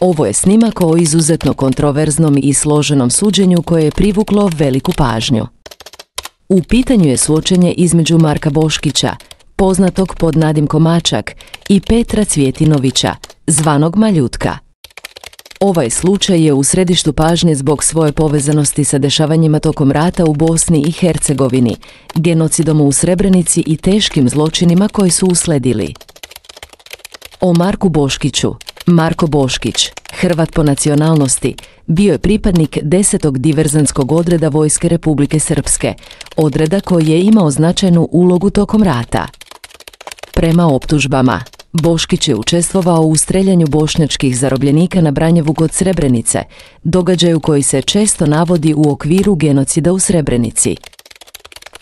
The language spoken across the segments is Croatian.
Ovo je snimak o izuzetno kontroverznom i složenom suđenju koje je privuklo veliku pažnju. U pitanju je suočenje između Marka Boškića, poznatog pod nadimkom Mačak, i Petra Cvjetinovića, zvanog Maljutka. Ovaj slučaj je u središtu pažnje zbog svoje povezanosti sa dešavanjima tokom rata u Bosni i Hercegovini, genocidom u Srebrenici i teškim zločinima koji su usledili. O Marku Boškiću. Marko Boškić, Hrvat po nacionalnosti, bio je pripadnik 10. diverzantskog odreda Vojske Republike Srpske, odreda koji je imao značajnu ulogu tokom rata. Prema optužbama, Boškić je učestvovao u streljanju bošnjačkih zarobljenika na Branjevu kod Srebrenice, događaju koji se često navodi u okviru genocida u Srebrenici.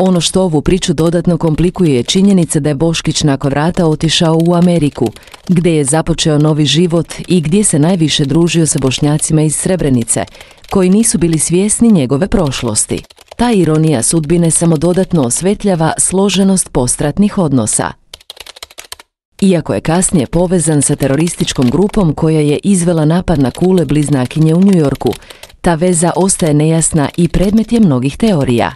Ono što ovu priču dodatno komplikuje je činjenica da je Boškić nakon rata otišao u Ameriku, gdje je započeo novi život i gdje se najviše družio sa Bošnjacima iz Srebrenice, koji nisu bili svjesni njegove prošlosti. Ta ironija sudbine samo dodatno osvetljava složenost postratnih odnosa. Iako je kasnije povezan sa terorističkom grupom koja je izvela napad na Kule bliznakinje u Njujorku, ta veza ostaje nejasna i predmet je mnogih teorija.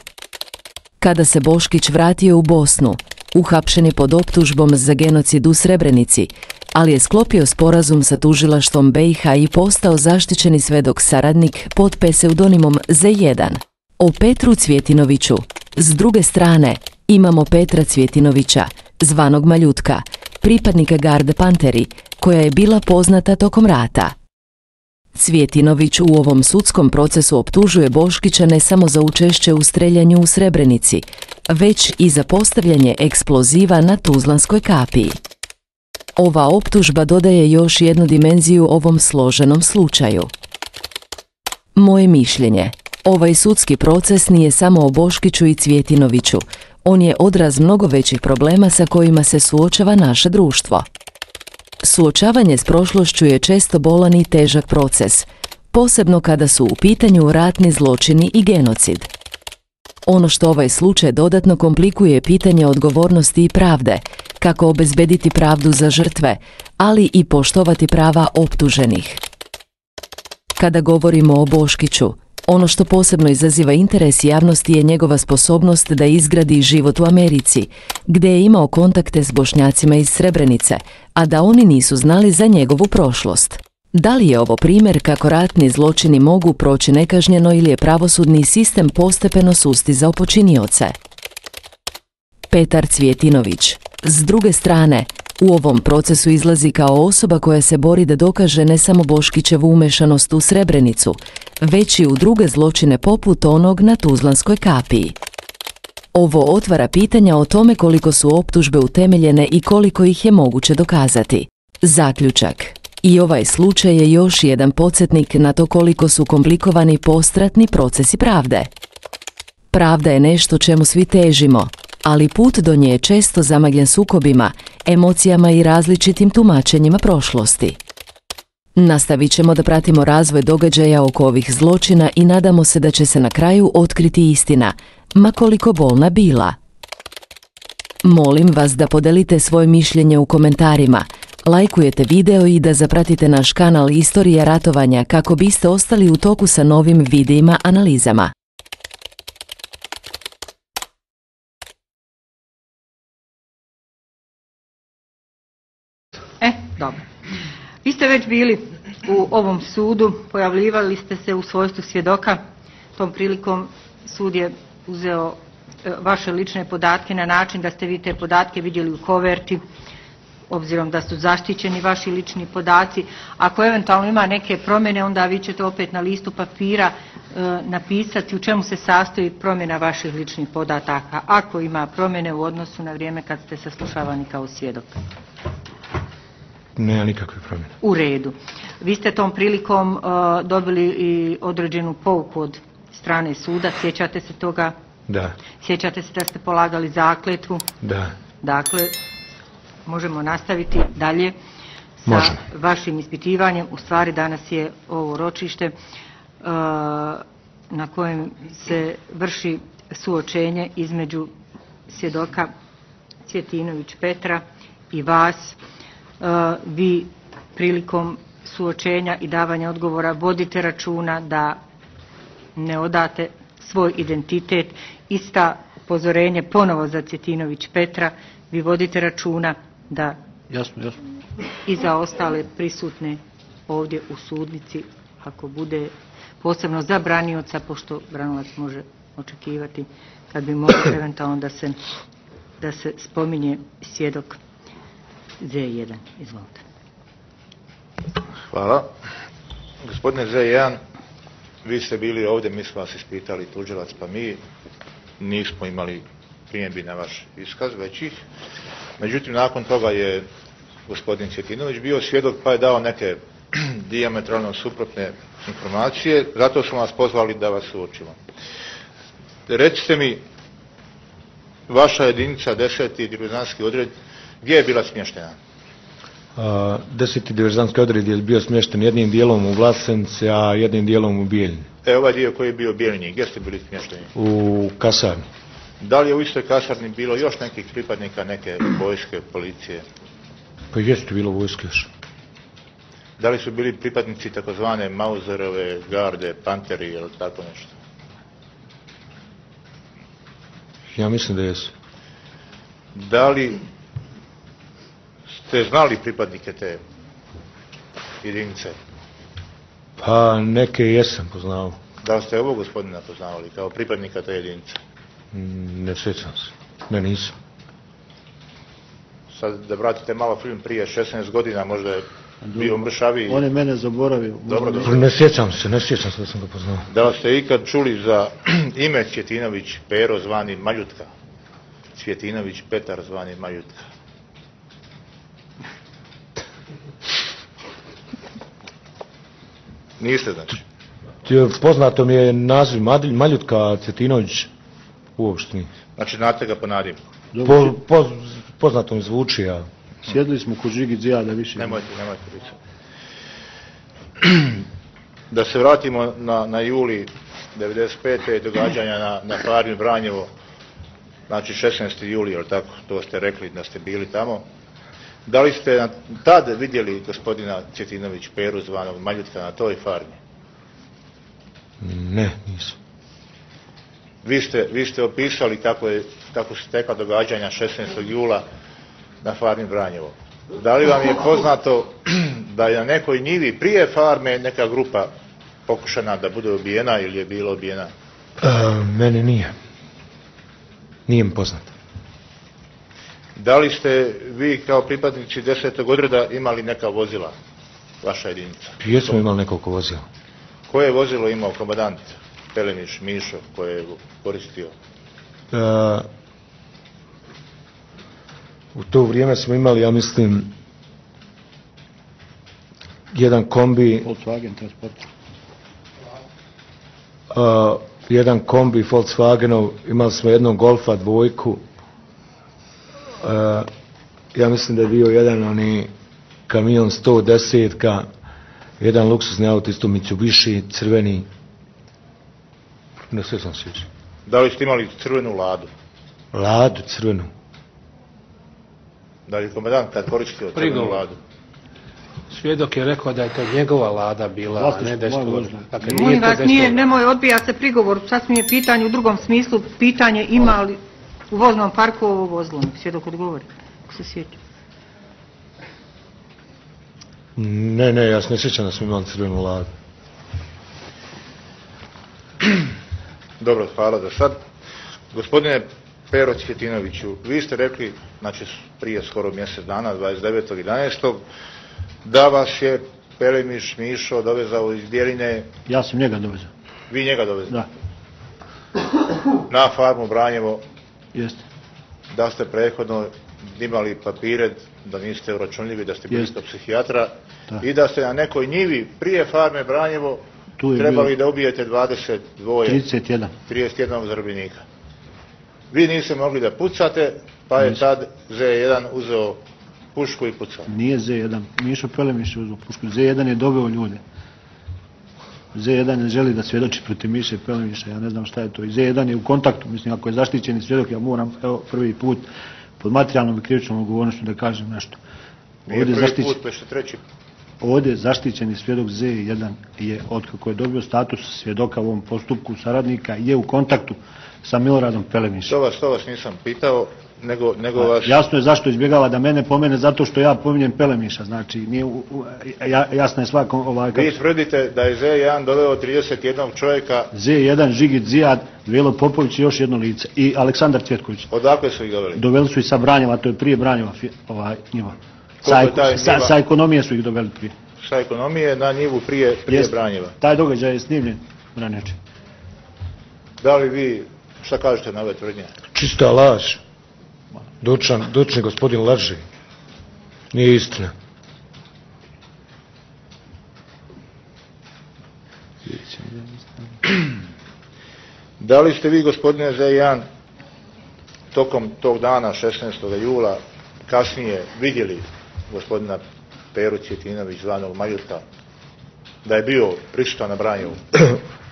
Kada se Boškić vratio u Bosnu, uhapšen je pod optužbom za genocid u Srebrenici, ali je sklopio sporazum sa tužilaštvom BiH i postao zaštićeni svedok saradnik pod pseudonimom Z1. O Petru Cvjetinoviću. S druge strane, imamo Petra Cvjetinovića, zvanog Maljutka, pripadnika Garde Panteri, koja je bila poznata tokom rata. Cvjetinović u ovom sudskom procesu optužuje Boškića ne samo za učešće u streljanju u Srebrenici, već i za postavljanje eksploziva na Tuzlanskoj kapiji. Ova optužba dodaje još jednu dimenziju ovom složenom slučaju. Moje mišljenje. Ovaj sudski proces nije samo o Boškiću i Cvjetinoviću, on je odraz mnogo većih problema sa kojima se suočava naše društvo. Suočavanje s prošlošću je često bolan i težak proces, posebno kada su u pitanju ratni zločini i genocid. Ono što ovaj slučaj dodatno komplikuje je pitanje odgovornosti i pravde, kako obezbediti pravdu za žrtve, ali i poštovati prava optuženih. Kada govorimo o Boškiću, ono što posebno izaziva interes javnosti je njegova sposobnost da izgradi život u Americi, gdje je imao kontakte s Bošnjacima iz Srebrenice, a da oni nisu znali za njegovu prošlost. Da li je ovo primjer kako ratni zločini mogu proći nekažnjeno ili je pravosudni sistem postepeno sustizao počinioce? Petar Cvjetinović. S druge strane, u ovom procesu izlazi kao osoba koja se bori da dokaže ne samo Boškićevu umešanost u Srebrenicu, već i u druge zločine poput onog na Tuzlanskoj kapiji. Ovo otvara pitanja o tome koliko su optužbe utemeljene i koliko ih je moguće dokazati. Zaključak. I ovaj slučaj je još jedan podsjetnik na to koliko su komplikovani postratni procesi pravde. Pravda je nešto čemu svi težimo, ali put do nje je često zamagljen sukobima, emocijama i različitim tumačenjima prošlosti. Nastavit ćemo da pratimo razvoj događaja oko ovih zločina i nadamo se da će se na kraju otkriti istina, ma koliko bolna bila. Molim vas da podelite svoje mišljenje u komentarima, lajkujete video i da zapratite naš kanal Istorija ratovanja kako biste ostali u toku sa novim videima analizama. Dobro. Vi ste već bili u ovom sudu, pojavljivali ste se u svojstvu svjedoka. Tom prilikom sud je uzeo vaše lične podatke na način da ste vi te podatke vidjeli u koverti, obzirom da su zaštićeni vaši lični podaci. Ako eventualno ima neke promjene, onda vi ćete opet na listu papira napisati u čemu se sastoji promjena vaših ličnih podataka, ako ima promjene u odnosu na vrijeme kad ste saslušavani kao svjedok. Nema nikakve promjene. U redu. Vi ste tom prilikom dobili i određenu pouku od strane suda, sjećate se toga? Da. Sjećate se da ste polagali zakletvu? Da. Dakle, možemo nastaviti dalje sa vašim ispitivanjem. U stvari danas je ovo ročište na kojem se vrši suočenje između svjedoka Cvjetinović Petra i vas. Vi prilikom suočenja i davanja odgovora vodite računa da ne odate svoj identitet. Ista upozorenje ponovo za Cvjetinović Petra, vi vodite računa da i za ostale prisutne ovdje u sudnici, ako bude posebno za branioca, pošto branilac može očekivati kad bi mogli eventualno da se spominje svjedok Z1. Izvolite. Hvala. Gospodine Z1, vi ste bili ovdje, mi smo vas ispitali tužilac, pa mi nismo imali primjedbi na vaš iskaz većih. Međutim, nakon toga je gospodin Cvjetinović bio svjedok pa je dao neke dijametralno suprotne informacije, zato smo vas pozvali da vas suočimo. Recite mi, vaša jedinica 10. diverzantski odred, gdje je bila smještena? 10. diverzantski odred je bio smješten jednim dijelom u Vlasenici, a jednim dijelom u Bijeljini. Ovaj dio koji je bio u Bijeljini, gdje ste bili smješteni? U kasarni. Da li je u istoj kasarni bilo još nekih pripadnika neke vojske, policije? Pa jeste bilo vojske još. Da li su bili pripadnici takozvane Mauserove garde, Panteri ili tako nešto? Ja mislim da jesu. Da li ste znali pripadnike te jedinice? Pa neke jesam poznao. Da li ste ovog gospodina poznavali kao pripadnika te jedinice? Ne sjećam se. Ne, nisam. Sad da vratite malo film prije 16 godina, možda je bio mršaviji. On je mene zaboravio. Dobro. Ne sjećam se da sam ga poznao. Da li ste ikad čuli za ime Cvjetinović Pero zvani Maljutka? Cvjetinović Petar zvani Maljutka. Niste znači? Poznato mi je naziv Maljutka, Cvjetinović uopšte nije. Znači znate ga po nadimku? Poznato mi zvuči, a... Sjedli smo kod Žigi Zijada više. Nemojte pričati. Da se vratimo na juli 95. događanja na farmi Branjevo, znači 16. juli, ili tako, to ste rekli da ste bili tamo. Da li ste tad vidjeli gospodina Cvjetinović Peru zvanog Maljutka na toj farmi? Ne, nisam. Vi ste opisali kako su tekla događanja 16. jula na farmi Branjevo. Da li vam je poznato da je na nekoj njivi prije farme neka grupa pokušana da bude ubijena ili je bila ubijena? Mene nije. Nije mi poznato. Da li ste vi kao pripadnici 10. odreda imali neka vozila, vaša jedinica? Jesmo imali nekoliko vozila. Koje je vozilo imao komandant Pelemiš Mišo koje je koristio? U to vrijeme smo imali, ja mislim, jedan kombi... Volkswagen transport. Jedan kombi Volkswagenov, imali smo jednog Golfa dvojku. Ja mislim da je bio jedan kamion 110-ka, jedan luksuzni auto, isto Mitsubishi, crveni. Ne sve sam sviđa. Da li ste imali crvenu ladu? Ladu, crvenu. Da li je komandant kad koristio crvenu ladu? Svjedok je rekao da je to njegova lada bila, a ne da je što... Molim vas, nemoj odbijati se prigovor, sasvim je pitanje u drugom smislu, pitanje ima li u voznom parku ovo vozilo, svjedok odgovori, ako se sjeća. Ne, ja se ne sjećam da smo imali crvenu ladu. Dobro, hvala za sad. Gospodine Pero Cvjetinoviću, vi ste rekli, znači prije skoro mjesec dana, 29.11. da vas je Pelemiš Mišo dovezao iz Bjeline. Ja sam njega dovezao. Vi njega dovezao? Da. Na farmu Branjevo? Jeste. Da ste prethodno imali papire, da niste uračunljivi, da ste bili kod psihijatra i da ste na nekoj njivi prije farme Branjevo trebali da ubijete 31 zarobljenika. Vi niste mogli da pucate, pa je tad Z1 uzeo pušku i pucao. Nije Z1, Mišo Pelemiš je uzeo pušku. Z1 je doveo ljude. Z1 ne želi da svjedoči protiv Miše Pelemiša, ja ne znam šta je to. I Z1 je u kontaktu, mislim, ako je zaštićeni svjedok, ja moram prvi put pod materijalnom i krivičnom odgovornošću da kažem nešto. Nije prvi put, već treći. ovdje zaštićeni svjedok Z1 je, otkako je dobio status svjedoka u ovom postupku saradnika, je u kontaktu sa Miloradom Pelemišem. To vas nisam pitao, nego vas... Jasno je zašto izbjegava da mene pomene, zato što ja pominjem Pelemiša, znači nije, jasna je svakom... Vi tvrdite da je Z1 doveo 31 čovjeka... Z1, Žigit Zijad, Velo Popović i još jedno lice. I Aleksandar Cvjetković. Odakle su ih doveli? Doveli su ih sa Branjeva, to je prije Branjeva njiva. Sa ekonomije su ih doveli prije. Sa ekonomije na njivu prije Branjeva. Taj događaj je snimljen, Braneče. Da li vi, šta kažete na ove tvrdnje? Čista laž. Dočni gospodin laži. Nije istina. Da li ste vi, gospodine Z1, tokom tog dana, 16. jula, kasnije vidjeli gospodina Peru Cvjetinović, zvanog Majuta, da je bio prisutan na Branjevu?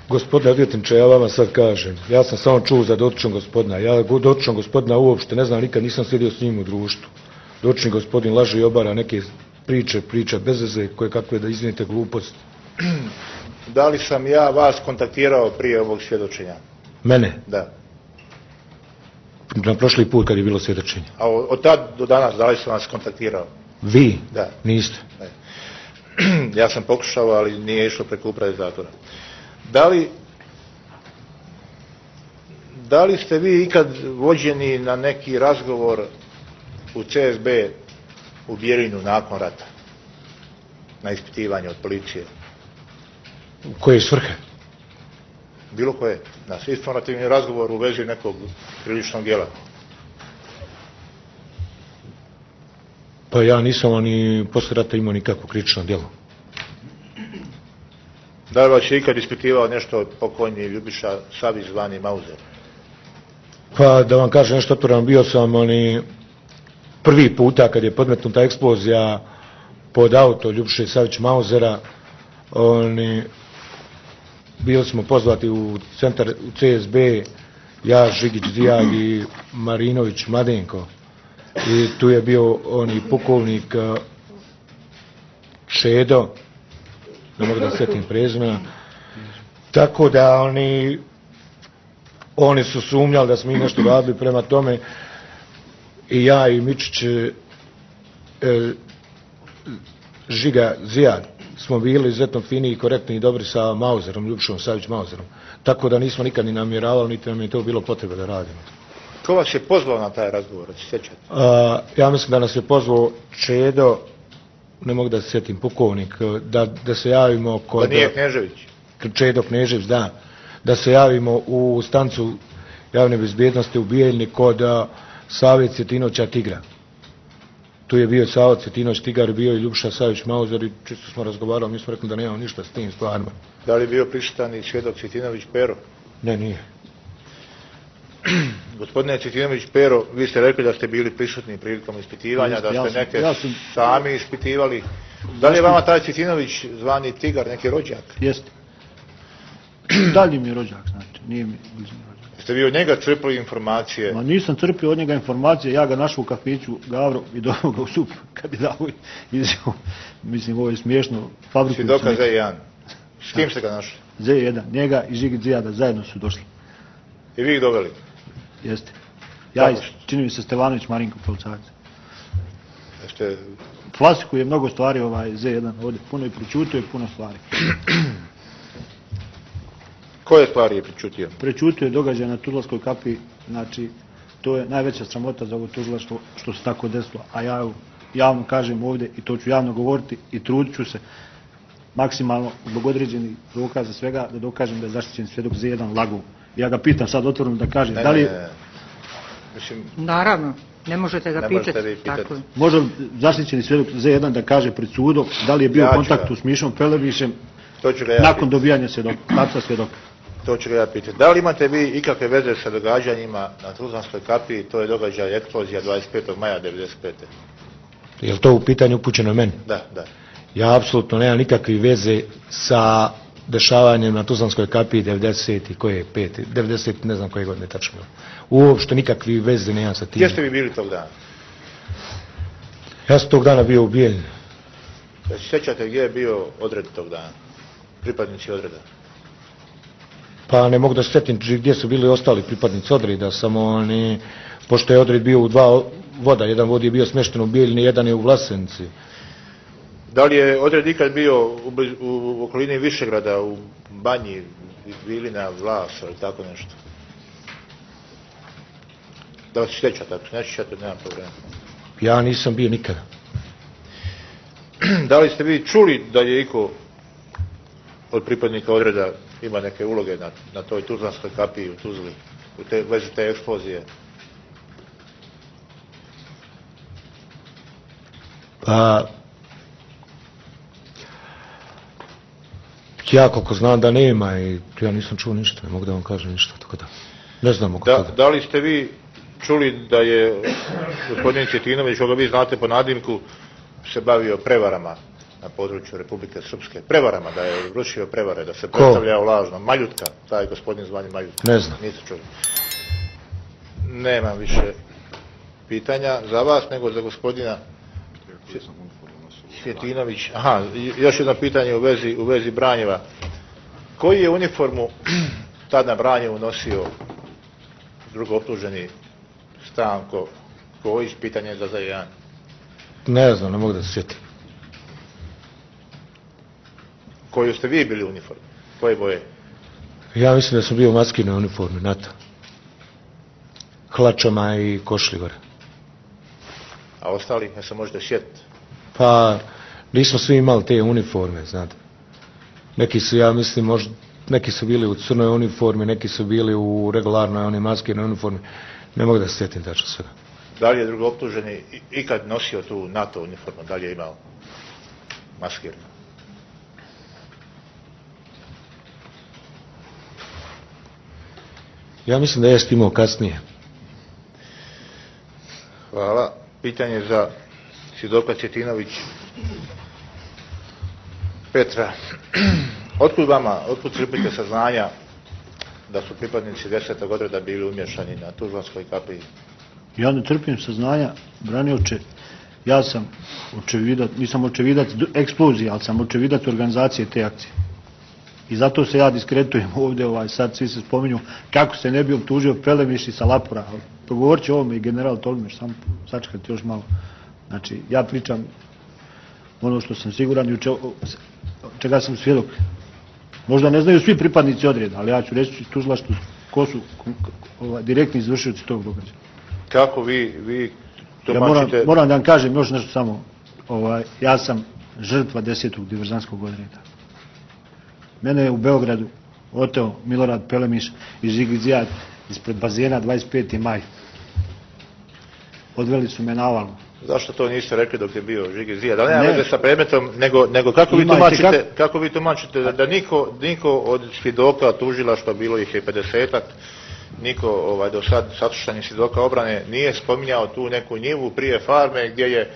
Gospodine odvjetniče, ja vama sad kažem, ja sam samo čuo za dotičnog gospodina, ja dotičnog gospodina uopšte ne znam, nikad nisam sjedio s njim u društvu. Dotični gospodin laže i obara neke priče bez veze, koje kakve da izvinite gluposti. Da li sam ja vas kontaktirao prije ovog svjedočenja? Mene? Da. Na prošli put kad je bilo svjedočenje. A od tad do danas, da li sam vas kontaktirao? Vi? Da. Niste? Ne. Ja sam pokušao, ali nije išlo preko uprave zatvora. Da li ste vi ikad vođeni na neki razgovor u CSB u Bjerinu nakon rata? Na ispitivanje od policije? U koje svrhe? Bilo koje. Na informativni razgovor u vezi nekog priličnog djela. Pa ja nisam ni posle rata imao nikakvo krivično djelo. Da li vas je ikad ispitivao nešto pokojni Ljubiša Savić zvani Mauzer? Pa da vam kažem nešto otvoreno, bio sam prvi puta kad je podmetnuta eksplozija pod auto Ljubiše Savić Mauzera, bili smo pozvati u centar, u CSB, ja, Žigić Zijad i Marinović Mladenko. I tu je bio pukovnik Čedo, ne mogu da sjetim prezimena. Tako da oni su sumnjali da smo mi nešto radili prema tome. I ja i Mičić Žiga Zijad smo bili izuzetno fini i korektni i dobri sa Mauzerom, Ljubišom Savić Mauzerom. Tako da nismo nikad ni namjeravali, niti nam je to bilo potrebe da radimo. Ko vas je pozvao na taj razgovor, da se sjećate? Ja mislim da nas je pozvao Čedo, ne mogu da se sjetim, pukovnik, da se javimo kod... Da nije Knežević? Čedo Knežević, da se javimo u stancu javne bezbjednosti u Bijeljni kod Save Cvjetinovića Tigra. Tu je bio Sava Cvjetinović Tigar, bio i Ljubiša Savić Mauzer i čisto smo razgovarali, mi smo rekli da nemamo ništa s tim stvarima. Da li je bio prisutan i svjedok Cvjetinović Pero? Ne, nije. Gospodine Cvjetinović Pero, vi ste rekli da ste bili prisutni prilikom ispitivanja, da ste neke sami ispitivali. Da li je vama taj Cvjetinović zvani Tigar neki rođak? Jeste. Dalji mi je rođak, znači, nije mi bližnji rođak. Jeste vi od njega crpili informacije? Ma nisam crpio od njega informacije, ja ga našao u kafiću Gavro i doveo ga u sup kad je dao izjavu. Mislim, ovo je smiješno. Svjedoka Z1. S kim ste ga našli? Z1, njega i Žigit Zijada zajedno su došli. I vi ih doveli? Jeste. Ja i čini mi se Stevanović Marinko, policajac. Jeste... Klasikuje mnogo stvari Z1 ovdje, puno i prečutuje puno stvari. Koje stvari je prečutio? Prečutio je događaj na Tuzlanskoj kapiji, znači to je najveća sramota za ovo tužilaštvo što se tako desilo, a ja javno kažem ovdje i to ću javno govoriti i trudit ću se maksimalno zbog određenih dokaza svega da dokažem da je zaštićen svjedok Z1 lagao. Ja ga pitam sad otvoreno da kažem, da li... Naravno, ne možete ga pitati. Može zaštićeni svjedok Z1 da kaže pred sudom da li je bio u kontaktu s Mišom Pelemišem nakon dobijanja statusa svjedoka. To ću ga ja pitati. Da li imate vi ikakve veze sa događanjima na Tuzlanskoj kapiji, to je događaj eksplozija 25. maja 1995. Je li to u pitanju upućeno meni? Da. Ja apsolutno nemam nikakve veze sa dešavanjem na Tuzlanskoj kapiji 90. koje je 5. 90. ne znam koje godine tačno. Uopšte nikakve veze nemam sa tim. Gdje ste vi bili tog dana? Ja sam tog dana bio u Bijeljni. Da se sjećate gdje je bio odred tog dana? Pripadnici odreda? Pa ne mogu da se sjetim gdje su bili ostali pripadnici odreda, samo pošto je odred bio u dva voda, jedan vod je bio smješten u Bijeljini, jedan je u Vlasenci. Da li je odred ikad bio u okolini Višegrada, u Banji, Vilina, Vlas ili tako nešto? Da vas sjećate, ako se ne sjećate, nemam problema. Ja nisam bio nikada. Da li ste vi čuli da je iko od pripadnika odreda ima neke uloge na toj Tuzlanskoj kapiji u Tuzli, u vezi te eksplozije? Pa, ja koliko znam da nema i ja nisam čuo ništa, ne mogu da vam kažem ništa, tako da ne znam oko toga. Da li ste vi čuli da je gospodin Cvjetinović, koga vi znate po nadimku, se bavio prevarama na području Republike Srpske? Prevarama, da je vršio prevare, da se predstavljao lažno. Maljutka, taj gospodin zvani Maljutka. Ne znam. Niste čuli. Nemam više pitanja za vas, nego za gospodina Cvjetinović. Aha, još jedno pitanje u vezi Branjeva. Koji je uniformu tad na Branjevu nosio drugo optuženi Stanko Kojić? Pitanje za Zajejan. Ne znam, ne mogu da se sjetim. Koju ste vi bili u uniformi? Koje boje? Ja mislim da sam bio u maskirnoj uniformi NATO. Hlačama i košli gore. A ostali, ja se možete sjetiti? Pa, nismo svi imali te uniforme, znate. Neki su, ja mislim, neki su bili u crnoj uniformi, neki su bili u regularnoj, onoj maskirnoj uniformi. Ne mogu da se sjetim tačno svega. Da li je drugo optuženi ikad nosio tu NATO uniformu? Da li je imao maskirnu? Ja mislim da je imao kasnije. Hvala. Pitanje za svjedoka Cvjetinović. Petra, otkud crpite saznanja da su pripadnici 10. odreda bili umješani na Tuzlanskoj kapiji? Ja ne trpim saznanja, branioče. Ja sam očevidac, nisam očevidac eksplozije, ali sam očevidac organizacije te akcije. I zato se ja diskretujem ovdje, sad svi se spominju kako se ne bi optužio Pelemiš i Salapura. Progovorit će ovome i general Tolmiš, sam sačekati još malo. Znači, ja pričam ono što sam siguran i čega sam svjedok. Možda ne znaju svi pripadnici odreda, ali ja ću reći tužilaštvu ko su direktni izvršioci tog događaja. Kako vi tumačite? Ja moram da vam kažem još nešto samo. Ja sam žrtva 10. diverzantskog odreda. Mene je u Beogradu oteo Milorad Pelemiš i Žigi Zijat ispred bazena 25. maj. Odveli su me na Avalnu. Zašto to niste rekli dok je bio Žigi Zijat? Da nema veze sa predmetom, nego kako vi tumačite da niko od svjedoka tužilaštva, bilo ih je 50-ak, niko do sad saslušanih svjedoka obrane nije spominjao tu neku njivu prije farme gdje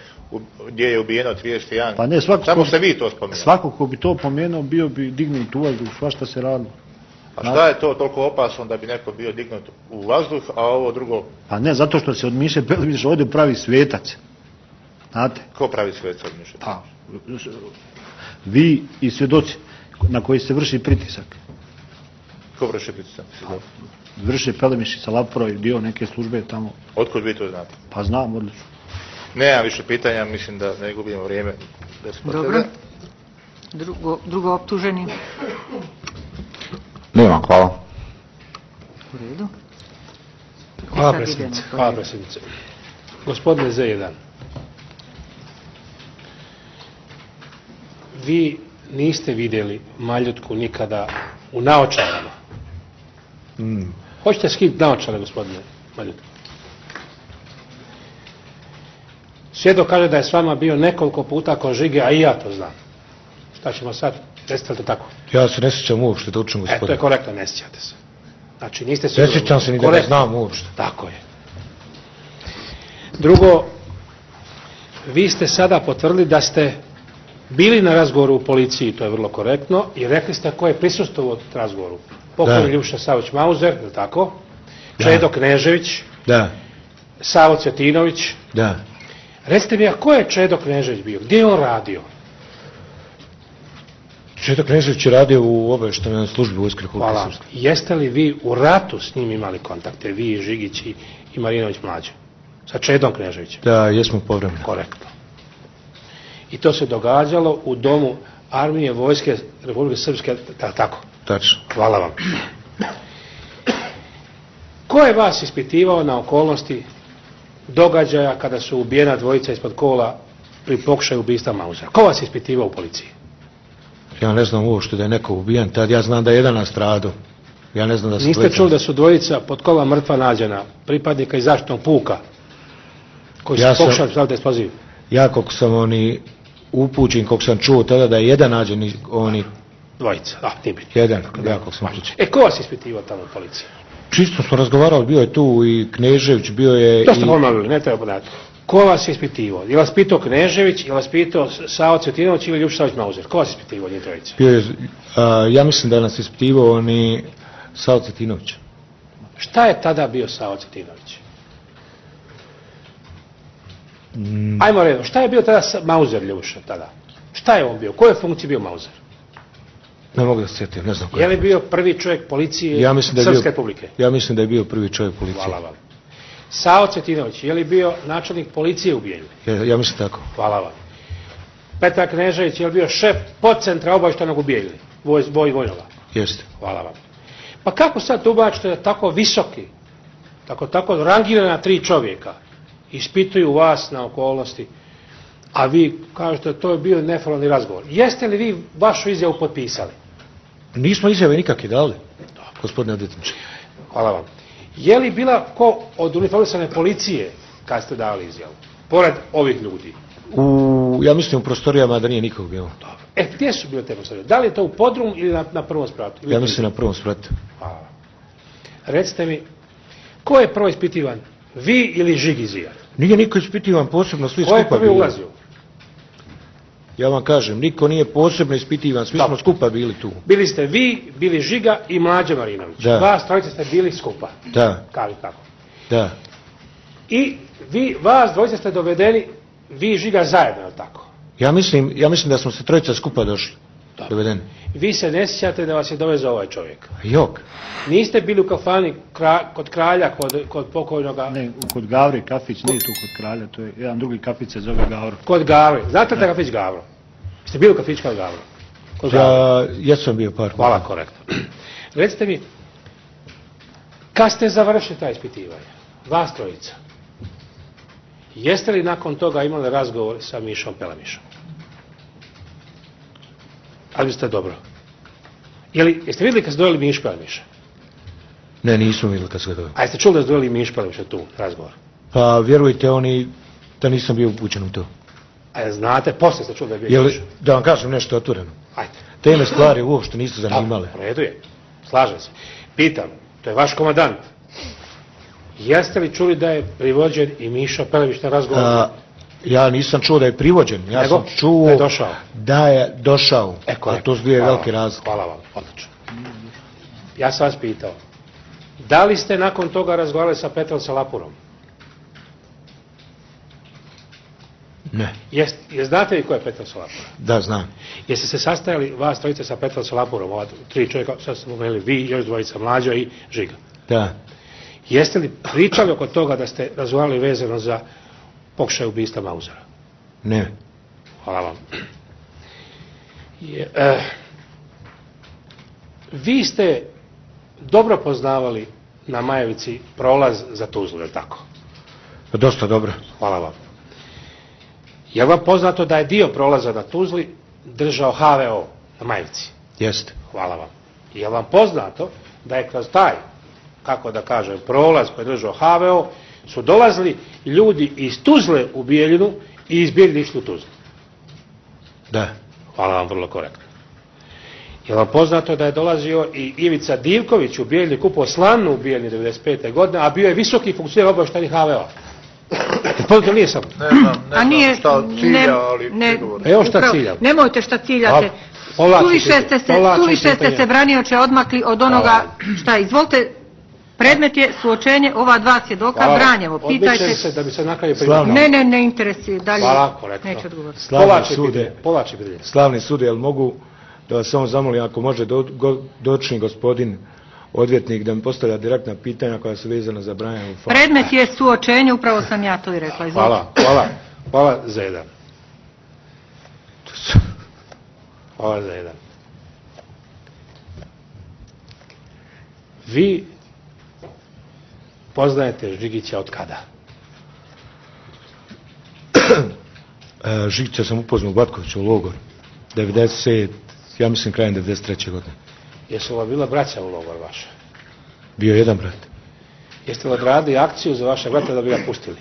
je ubijeno 31. Pa ne, samo ste vi to spominjali. Svako ko bi to pomenuo bio bi dignut u vazduh, svašta se radilo. A šta je to toliko opasno da bi neko bio dignut u vazduh, a ovo drugo? Pa ne, zato što se od Miše Pelemiša ovdje pravi svetac. Znate? Ko pravi svetac od Miše? Pa, vi i svjedoci na koji se vrši pritisak. Ko vrši pritisak? Vrše Pelemiš i Salapuro i dio neke službe tamo. Otkud vi to znate? Pa znam, odlično. Nemam više pitanja, mislim da ne gubimo vrijeme. Dobro. Drugo optuženi. Nema, hvala. U redu. Hvala predsjednice. Hvala predsjednice. Gospodine Z1, vi niste vidjeli Maljutku nikada u naočarama. Hoćete skinuti naočare, gospodine Maljutka? Svjedok kaže da je s vama bio nekoliko puta kod Žige, a i ja to znam. Šta ćemo sad? Recite li to tako? Ja se ne sjećam uopšte, da učim gospodine. To je korektno, ne sjećate se. Znači, niste sigurno. Ne sjećam se ni da ne znam uopšte. Tako je. Drugo, vi ste sada potvrdili da ste bili na razgovoru u policiji, to je vrlo korektno, i rekli ste ko je prisustvovao u razgovoru. Pokojni Ljubiša Savić-Mauzer, je li tako? Čedo Knežević. Da. Savo Cvjetinović. Da. Recite mi, a ko je Čedo Knežević bio? Gdje je on radio? Čedo Knežević je radio u obavještajnoj službi Vojske Republike Hvala. Srpske. Jeste li vi u ratu s njim imali kontakte, vi, Žigić i Marinović mlađe? Sa Čedom Kneževićem? Da, jesmo povremeno. Korektno. I to se događalo u domu Armije Vojske Republike Srpske, tako? Tačno. Hvala vam. Ko je vas ispitivao na okolnosti događaja kada su ubijena dvojica ispod kola pri pokušaju ubistva Mausera? Ko vas ispitivao u policiji? Ja ne znam uopšte da je neko ubijen, tad ja znam da je jedan nastradao. Ja ne znam da se Niste čuli da su dvojica pod kola mrtva nađena, pripadnika iz zaštitnog puka, koji su pokušali staviti eksploziv? Ja koliko sam upućen, koliko sam čuo tada da je jedan nađen Dvojica, nije bitno. Jedan, ja koliko sam upućen. Ko vas ispitivao tamo u policiji? Čisto smo razgovarali, bio je tu i Knežević, bio je... To ste ponovili, ne treba podati. Ko vas je ispitivao? Je vas pitao Knežević, je vas pitao Savo Cvetinović ili Ljubiša Savić-Mauzer? Ko vas je ispitivao, njih trojica? Ja mislim da nas je ispitivao Savo Cvetinović. Šta je tada bio Savo Cvetinović? Ajmo redom, šta je bio tada Mauzer, Ljubiša, tada? Šta je on bio? U kojoj funkciji bio Mauzer? Ne mogu da se sjetim, ne znam koji. Je li bio prvi čovjek policije Srpske republike? Ja mislim da je bio prvi čovjek policije. Hvala vam. Savo Cvetinović, je li bio načelnik policije u Bijeljini? Ja mislim tako. Hvala vam. Petar Knežević, je li bio šef podcentra obavještajnog u Bijeljini? Vojnoga? Jeste. Hvala vam. Pa kako sad tumačite da tako visoki, tako rangirana 3 čovjeka ispituju vas na okolnosti, a vi kažete da to je bio neformalni razgovor? Jeste li vi vašu izjavu potpisali? Nismo izjave nikakve dali, gospodine odvjetniče. Hvala vam. Je li bila ko od uniformisane policije kad ste dali izjavu? Pored ovih ljudi? Ja mislim u prostorijama da nije nikog bilo. Dobro. Gdje su bile te prostorije? Da li je to u podrumu ili na prvom spratu? Ja mislim na prvom spratu. Hvala. Recite mi, ko je prvo ispitivan? Vi ili Žigizija? Nije niko ispitivan posebno, svi skupa bili. Ko je prvi ulazio? Ja vam kažem, niko nije posebno ispitivan, svi smo skupa bili tu. Bili ste vi, bili Žiga i Mlađe Marinović. Da. Vas trojice ste bili skupa. Da. Kako? Da. I vas dvojice ste dovedeni, vi i Žiga zajedno, je li tako? Ja mislim da smo se trojica skupa došli. Dovedeni. Vi se ne sjećate da vas je dovezao ovaj čovjek? Jok. Niste bili u kafani kod Kralja, kod pokojnoga? Ne, kod Gavre, kafić, nije tu kod Kralja, to je jedan drugi kafić se zove Gavro. Kod Gavre. Znate da kafić Gavro? Ste bili u kafić kod Gavro? Ja sam bio par. Hvala, korektno. Recite mi, kad ste završili taj ispitivanje, vas trojica, jeste li nakon toga imali razgovor sa Mišom Pelemišom? Ali ste dobro. Jeste vidjeli kad ste dojeli Miš Pelemiša? Ne, nismo vidjeli kad ste ga dojeli. A jeste čuli da ste dojeli Miš Pelemiša tu, razgovor? Pa vjerujte, da nisam bio upućen u to. A znate, poslije ste čuli da je bio Miš? Da vam kažem nešto otvoreno. Ajde. Teme stvari uopšte nisu zanimale. U redu je, slažem se. Pitam, to je vaš komandant. Jeste li čuli da je privođen i Miša Pelemiš na razgovor? Ja nisam čuo da je privođen, ja sam čuo da je došao. A to su dvije velike razlike. Hvala vam, odlično. Ja sam vas pitao, da li ste nakon toga razgovarali sa Petrom Salapurom? Ne. Znate li ko je Petar Salapur? Da, znam. Jeste se sastajali vas trojice sa Petrom Salapurom, ova 3 čovjeka, sad smo imali vi, još dvojica Mlađa i Žiga? Da. Jeste li pričali oko toga da ste razgovarali vezano za pokušaj ubistva Mausera? Ne. Hvala vam. Vi ste dobro poznavali na Majevici prolaz za Tuzlu, je li tako? Dosta dobro. Hvala vam. Je vam poznato da je dio prolaza na Tuzli držao HVO na Majevici? Jeste. Hvala vam. Je vam poznato da je kroz taj, kako da kažem, prolaz koji je držao HVO, su dolazili ljudi iz Tuzle u Bijeljinu i iz Bijeljine išli u Tuzlu? Da. Hvala vam, vrlo korektno. Je vam poznato da je dolazio i Ivica Divković u Bijeljini, kupovao slanu u Bijeljini 95. godine, a bio je visoki funkcioner obavještajnih HVO-a? Poznate, nije sam. Ne znam šta cilja, ali prigovor. Evo šta cilja. Nemojte šta ciljate. Suviše ste se branioče odmakli od onoga šta, izvolite, predmet je suočenje ova 2 svjedoka, Branjevo, pitajte. Odbićem se da bi se na kraju pripravo. Ne interesuje, dalje Hvala, korektno. neću odgovoriti. Povlači pitanje. Slavni sud, jel mogu da vas samo zamolim ako može dočni gospodin odvjetnik da mi postavlja direktna pitanja koja su vezana za Branjanovu farmu. Predmet je suočenje, upravo sam ja to i rekla. Hvala za jedan. Hvala za jedan. Vi poznajete Žigića od kada? Žigića sam upoznao u Batkoviću u logoru. 90, ja mislim krajem 93. godine. Jesu li bila braća u logor vaše? Bio jedan brat. Jeste li odradili akciju za vaše brata da bi ga pustili?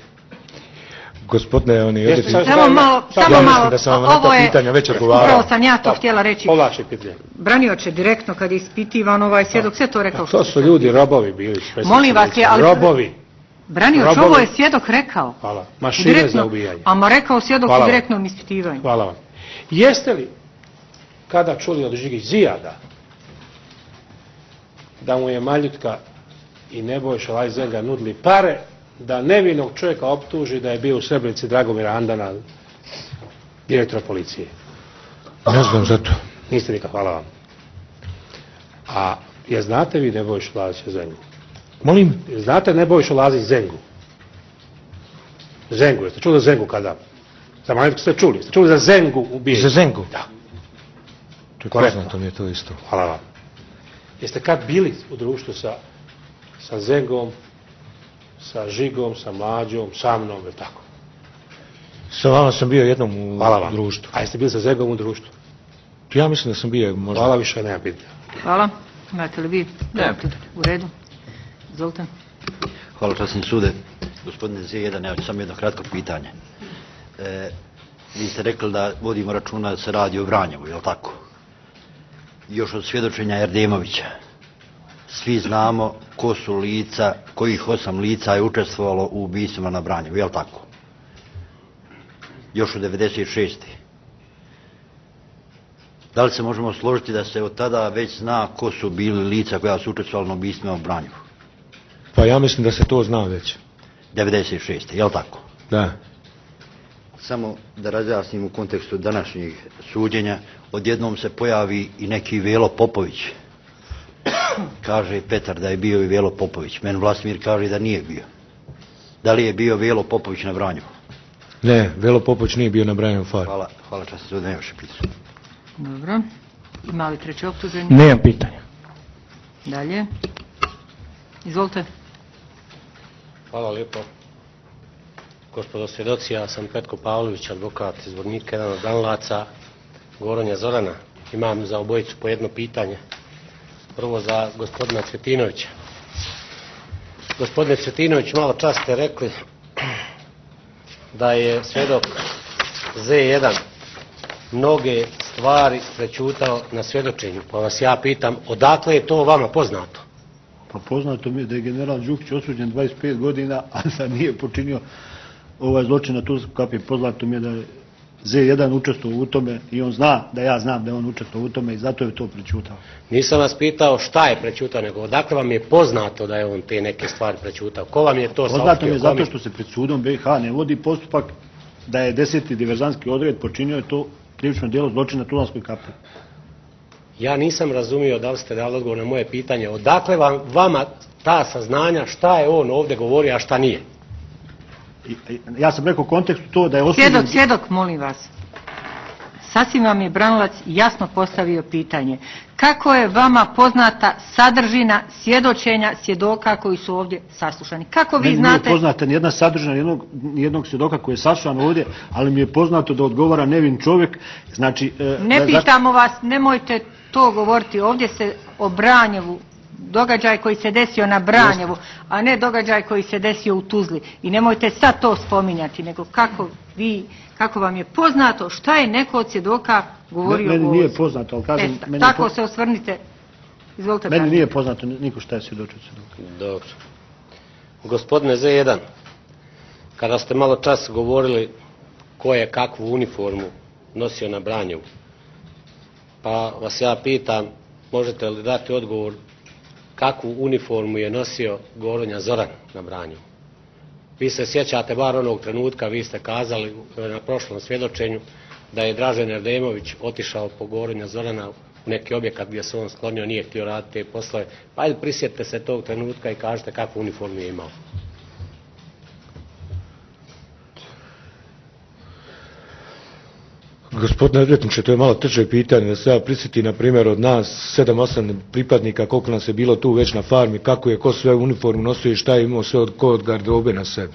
Gospodine, on je... Samo malo, da sam vam na ta pitanja već odgovarao. Upravo sam ja to htjela reći. Povlači pitanje. Branioče direktno kad je ispitivan svjedok, sve to rekao. To su ljudi, robovi bili. Molim vas, ali... Robovi. Branioč, ovo je svjedok rekao. Hvala. Mašine za ubijanje. A rekao svjedok u direktnom ispitivanju. Hvala vam. Jeste li kada čuli od Žigić Zijada da mu je Maljutka i Nebojša Lajzenga nudili pare da nevinog čovjeka optuži da je bio u Srebrenici Dragomira Andana, direktora policije? Ne znam za to. Niste nikad, hvala vam. A je znate vi Nebojšu Lazića Zengu? Molim? Znate Nebojšu Lazić Zengu? Zengu, jeste čuli za Zengu kada? Za Maljutku ste čuli? Ste čuli za Zengu ubijenju? Za Zengu? Da. To je poznato mi je to isto. Hvala vam. Jeste kad bili u društvu sa Zengom, sa Žigom, sa Mlađom, sa mnom, je tako? Sa vama sam bio jednom u društvu. A jeste bili sa Zengom u društvu? Ja mislim da sam bio možda. Hvala, više nema pitanja. Hvala. Imate li vi? Ne. U redu. Izvolite. Hvala časni sude. Gospodine Z1, ja ću samo jedno kratko pitanje. Vi ste rekli da vodimo računa da se radi o Vranjevu, je li tako? Još od svjedočenja Erdemovića. Svi znamo ko su lica, kojih 8 lica je učestvovalo u ubistvima na Vranjevu, je li tako? Još od 96. Da li se možemo složiti da se od tada već zna ko su bili lica koja su učestvovala na ubistvima u Vranjevu? Pa ja mislim da se to zna već. 96. je li tako? Da. Samo da razjasnim u kontekstu današnjih suđenja, odjednom se pojavi i neki Velo Popović. Kaže Petar da je bio i Velo Popović. Meni Vlasmir kaže da nije bio. Da li je bio Velo Popović na Vranjevu? Ne, Velo Popović nije bio na Branjanovu farmu. Hvala časni sude, nema više pitanja. Dobro. Ima li treće optuženje? Nemam pitanja. Dalje. Izvolite. Hvala lijepo. Gospodo svjedoci, ja sam Petko Pavlović, advokat iz Zvornika, jedan od danilaca Goronja Zorana. Imam za obojicu po jedno pitanje. Prvo za gospodina Cvetinovića. Gospodine Cvetinović, malo čas ste rekli da je svjedok Z1 mnoge stvari prečutao na svjedočenju. Pa vas ja pitam, odakle je to vama poznato? Pa poznato mi je da je general Đukić osuđen 25 godina, a da nije počinio ovaj zločin na Tuzlskoj kapiji. Poznato mi je da je Z1 učestvovao u tome i on zna da ja znam da je on učestvovao u tome i zato je to prečutao. Nisam vas pitao šta je prečutao, nego odakle vam je poznato da je on te neke stvari prečutao? Ko vam je to saopštio? Poznato mi je zato što se pred sudom BiH ne vodi postupak da je 10. diverzantski odred počinio to krivično djelo zločina na Tuzlanskoj kapiji. Ja nisam razumio da li ste dali odgovor na moje pitanje. Odakle vama ta saznanja šta je on ovdje govorio, a šta nije? Ja sam rekao u kontekstu to da je osuđen... Svjedok, molim vas. Sasvim vam je branilac jasno postavio pitanje. Kako je vama poznata sadržina svjedočenja svjedoka koji su ovdje saslušani? Kako vi znate... Meni nije poznata nijedna sadržina nijednog svjedoka koji je saslušan ovdje, ali mi je poznato da odgovara nevin čovjek. Znači... Ne pitamo vas, nemojte to govoriti. Ovdje se o Branjevu, događaj koji se desio na Branjevu, a ne događaj koji se desio u Tuzli. I nemojte sad to spominjati, nego kako vam je poznato šta je neko od svjedoka govorio o Meni nije poznato, ali kažem... Tako se osvrnite. Izvolite. Meni nije poznato niko šta je svjedočio svjedoka. Dobro. Gospodine Z1, kada ste malo čas govorili ko je kakvu uniformu nosio na Branjevu, pa vas ja pitam, možete li dati odgovor kakvu uniformu je nosio Goronja Zoran na Branjevu? Vi se sjećate bar onog trenutka, vi ste kazali na prošlom svjedočenju da je Dražen Erdemović otišao po Goronja Zorana u neki objekat gdje se on sklonio, nije htio raditi te poslove. Pa ajde prisjetite se tog trenutka i kažete kakvu uniformu je imao. Gospodine odvjetniče, to je malo teže pitanje, da se ja prisjetim, na primjer, od nas 7-8 pripadnika, koliko nas je bilo tu već na farmi, kako je ko sve uniformu nosio i šta je imao sve od garderobe na sebi.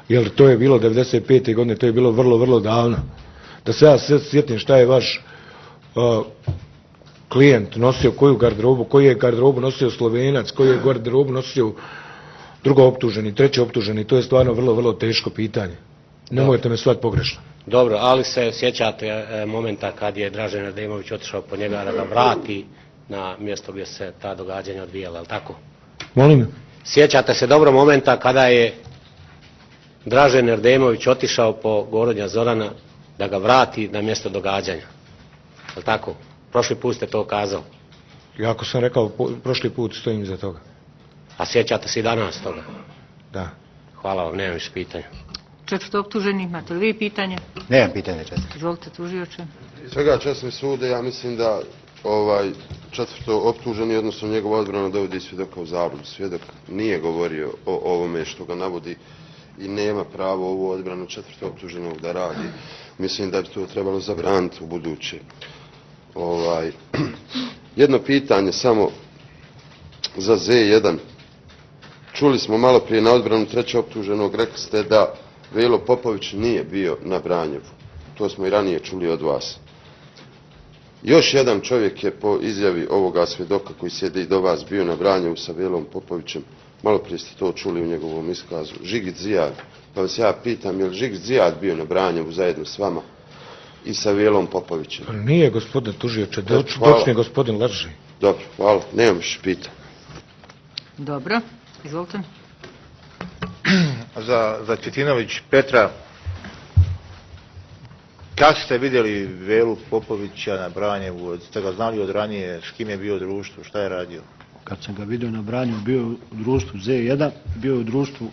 Jer to je bilo 95. godine, to je bilo vrlo, vrlo davno. Da se ja sjetim šta je vaš klijent nosio, koju garderobu, koji je garderobu nosio Slovenac, koju je garderobu nosio drugo optuženi, treći optuženi, to je stvarno vrlo, vrlo teško pitanje. Nemojte me shvatiti pogrešno. Dobro, ali se sjećate momenta kad je Dražen Erdemović otišao po njega da ga vrati na mjesto gdje se ta događanja odvijala, je li tako? Molim? Sjećate se dobro momenta kada je Dražen Erdemović otišao po Gorodnja Zorana da ga vrati na mjesto događanja, je li tako? Prošli put ste to kazali. Ja ako sam rekao prošli put, stojim iza toga. A sjećate se i danas toga? Da. Hvala vam, nemam više pitanja. Četvrto optuženi, imate li vi pitanje? Nemam pitanje, četvrto. Izvolite, tužioče. Svega časni sude, ja mislim da četvrto optuženi, odnosno njegova odbrana dovodi svjedoka u zabludu. Svjedok nije govorio o ovome što ga navodi i nema pravo ovu odbranu četvrto optuženog da radi. Mislim da bi to trebalo zabraniti u buduće. Jedno pitanje samo za Z1. Čuli smo malo prije na odbranu treće optuženog, rekli ste da Velo Popović nije bio na Branjevu. To smo i ranije čuli od vas. Još jedan čovjek je po izjavi ovoga svjedoka koji sjedi do vas bio na Branjevu sa Velom Popovićem. Malo prije ste to čuli u njegovom iskazu. Žigit Zijad. Pa vas ja pitam, je li Žigit Zijad bio na Branjevu zajedno s vama i sa Velom Popovićem? Pa nije, gospodine tužioče, dočni gospodin laži. Dobro, hvala. Nemam više pitanja. Dobro, izvolite. Za Cvjetinović Petra, kad ste vidjeli Velu Popovića na Branjevu, ste ga znali od ranije, s kim je bio u društvu, šta je radio? Kad sam ga vidio na Branjevu, bio je u društvu Z1, bio je u društvu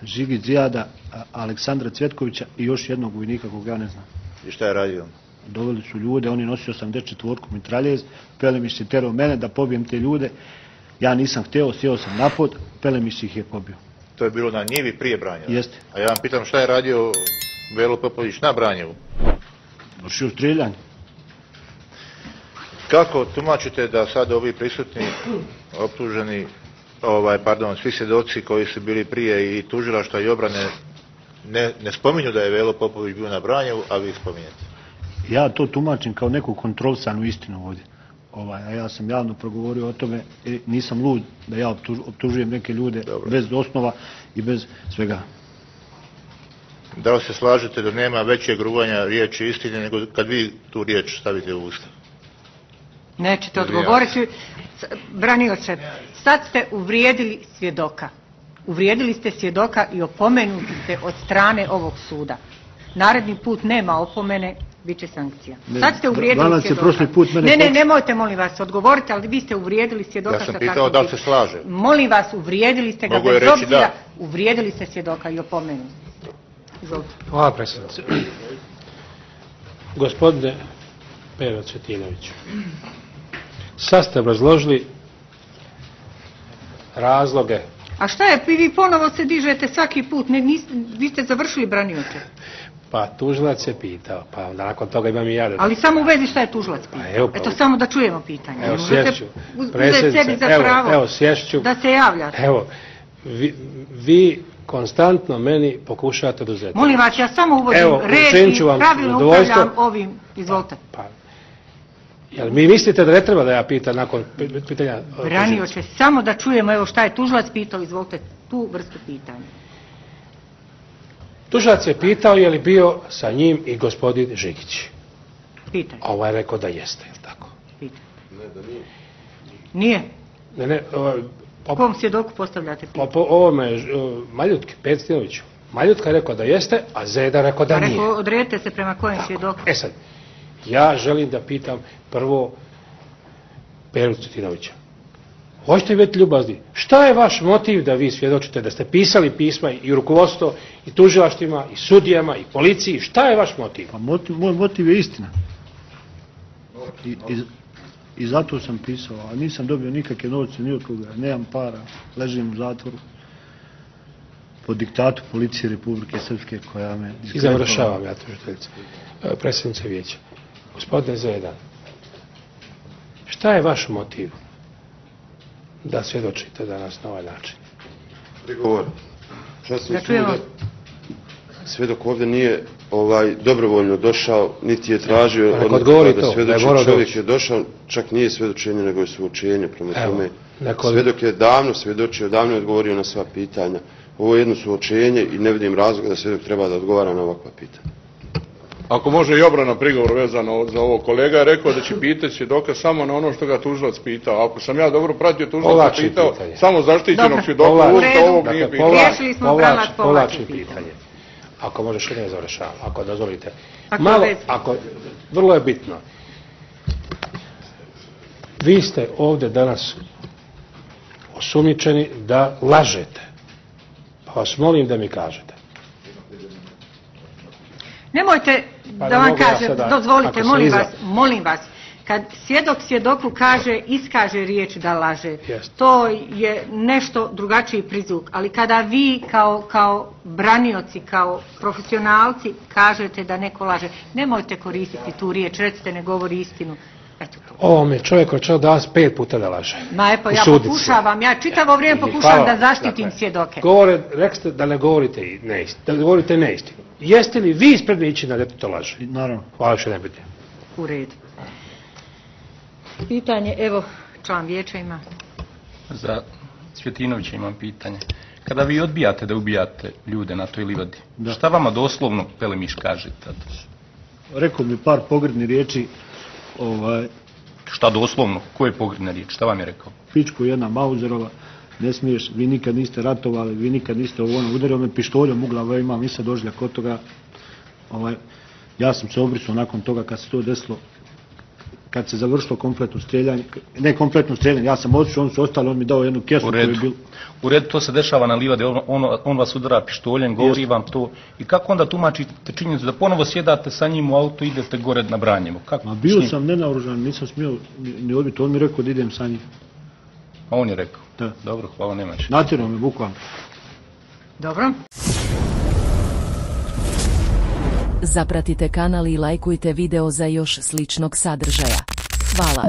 Žigi Zijada, Aleksandra Cvjetkovića i još jednog vojnika kog ja ne znam. I šta je radio? Doveli su ljude, on je nosio 84-ku mitraljez, Pelemiš je terao mene da pobijem te ljude. Ja nisam htio, sjeo sam napod, Pelemiš ih je pobio. To je bilo na njivi prije Branjeva? Jeste. A ja vam pitam šta je radio Velo Popović na Branjevu? Vršio strijeljanje. Kako tumačite da sad ovi prisutni optuženi, svi svjedoci koji su bili prije i tužilaštva i obrane ne spominju da je Velo Popović bio na Branjevu, a vi spominjete? Ja to tumačim kao neku kontrolsanu istinu ovdje. A ja sam javno progovorio o tome i nisam lud da ja optužujem neke ljude bez osnova i bez svega. Da li se slažete da nema većeg ruganja riječi istine nego kad vi tu riječ stavite u usta? Nećete odgovoriti. Branioče, sad ste uvrijedili svjedoka. Uvrijedili ste svjedoka i opomenuti ste od strane ovog suda. Naredni put nema opomene, bit će sankcija. Sad ste uvrijedili svjedoka. Ne, nemojte, molim vas, odgovorite, ali vi ste uvrijedili svjedoka. Ja sam pitao da li se slaže. Molim vas, uvrijedili ste ga bez obzira, uvrijedili ste svjedoka i opomenuti. Izvolite. Hvala, predsjednice. Gospodine Pero Cvjetinoviću, sad ste obrazložili razloge. A šta je, vi ponovo se dižete svaki put, vi ste završili Branioče. Pa tužilac je pitao, pa nakon toga imam i ja. Ali samo u vezi šta je tužilac pitao. Eto, samo da čujemo pitanje. Evo, sješću. Predsjednice, evo, sješću. Da se javljate. Evo, vi konstantno meni pokušate oduzeti. Molim vas, ja samo uvodim red i pravilno upravljam ovim. Izvolite. Jel vi mislite da ne treba da ja pitam nakon pitanja? Branioče, samo da čujemo evo šta je tužilac pitao, izvolite tu vrstu pitanja. Tužilac je pitao je li bio sa njim i gospodin Žigić. Pitaj. A ovaj je rekao da jeste, je li tako? Pitaj. Ne, da nije. Nije? Ne. Kom svjedoku postavljate pitanje? Po ovome Maljutki, Pecinoviću. Maljutka je rekao da jeste, a Zeda rekao da nije. Odredite se prema kojem svjedoku. E sad, ja želim da pitam prvo Peru Cvjetinovića. Hoćete biti ljubazni, šta je vaš motiv da vi svjedočite, da ste pisali pisma i rukovodstvo, i tužilaštvima, i sudijama, i policiji, šta je vaš motiv? Pa moj motiv je istina. I zato sam pisao, a nisam dobio nikakve novce ni od koga, nemam para, ležim u zatvoru po diktatu policije Republike Srpske koja me... I završavam ja, tužiteljice, predsjednice vijeća. Gospodine Zedan, šta je vaš motiv da svjedočite danas na ovaj način? Prigovor. Svjedok ovdje nije dobrovoljno došao, niti je tražio da svjedoči. Čovjek je došao, čak nije svjedočenje, nego je suočenje. Prema tome, svjedok je davno svjedočio, davno je odgovorio na sva pitanja. Ovo je jedno suočenje i ne vidim razloga da svjedok treba da odgovara na ovakva pitanja. Ako može i obrana prigovor vezano za ovo, kolega je rekao da će pitati svjedoka samo na ono što ga tužilac pitao. Ako sam ja dobro pratio, tužilac je pitao samo zaštićenog svjedoka, ovog nije pitao. Riješili smo Bramat, povlači pitanje. Ako možeš ne završavam, ako dozvolite. Malo, vrlo je bitno. Vi ste ovdje danas osumnjičeni da lažete. Pa vas molim da mi kažete. Nemojte da vam kažem, dozvolite, molim vas, kad svjedok svjedoku iskaže riječ da laže, to je nešto drugačiji prizvuk, ali kada vi kao branioci, kao profesionalci kažete da neko laže, nemojte koristiti tu riječ, recite ne govori istinu. Ovo mi je čovjek hoće da vas 5 puta da laže. Ma epo, ja pokušavam, ja čitavo vrijeme pokušavam da zaštitim svjedoke. Rekste da ne govorite neistinu, da govorite neistinu. Jeste li vi ispredničeni da to laže? Naravno. Hvala što ne biti. U redu. Pitanje, evo, član vijeća ima. Za Cvjetinovića imam pitanje. Kada vi odbijate da ubijate ljude na toj livadi, šta vama doslovno Pelemiš kaže tada? Rekao mi par pogrdnih riječi. Šta doslovno? Koje pogrdne riječi? Šta vam je rekao? Pičku jedna Mauzerova, ne smiješ, vi nikad niste ratovali, vi nikad niste udario me pištoljom u glavu, imam i sad doživljak kod toga. Ja sam se obrisao nakon toga kad se to desilo, kad se završilo kompletno streljanje, ne kompletno streljanje, ja sam otišao, oni su ostali, on mi dao jednu kesu koju je bilo. U redu, to se dešava na livadi, on vas udara pištoljem, govori vam to. I kako onda tumačite činjenicu da ponovo sjedate sa njim u auto i idete gore na Branjevo? Bio sam nenaoružan, nisam smio ni odbiti, on mi rekao da idem sa njim. A on je rekao? Da. Dobro, hvala, nemaš. Natjerao me, bukvalno. Dobro. Zapratite kanal i lajkujte video za još sličnog sadržaja. Hvala.